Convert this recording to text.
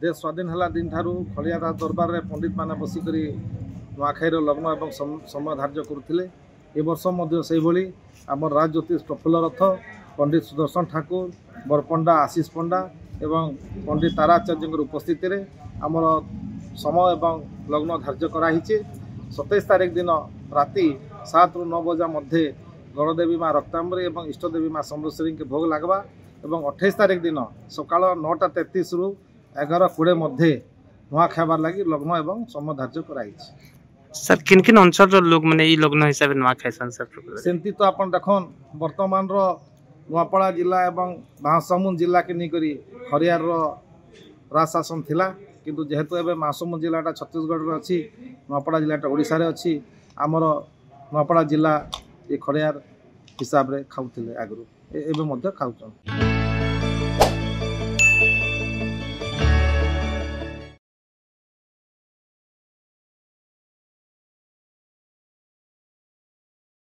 देश स्वाधीन है दिन ठारू खलिया दरबार में पंडित मैंने बसिक नुआखाईर लग्न और समय धार्य करुले। ए वर्ष से आम राज ज्योतिष प्रफुल्ल रथ पंडित सुदर्शन ठाकुर बरपंडा आशीष पंडा एवं पंडित ताराचार्य उपस्थित में आमर समय एवं लग्न धार्य कराई। 27 तारीख दिन राति 7 ରୁ 9 बजा मध्य गणदेवी माँ रक्तांबरी और इष्टदेवी माँ समलेश्वरी के भोग लगवा और 28 तारीख दिन सकाल 9:33 ରୁ 11:20 मध्य नुआ खाबार लगी लग्न एवं समय धार्य कराई। सर किन किन अंचल लोग मैंने ई लग्न हिसाब से नुआ खाइसन सर सेमती तो आपन देखन वर्तमान रो नुआपड़ा जिला एवं महासमुंद जिला के निकरी खरियार रो राज शासन थिला किंतु जेहेतु एबे महासमुंद जिलाटा छत्तीसगढ़ रे अछि नुआपड़ा जिलाटा ओडिसा रे अछि आमर नुआपड़ा जिला ये खरियार हिसाब रे खाउथिले आगरु एबे मध्य खाउछन।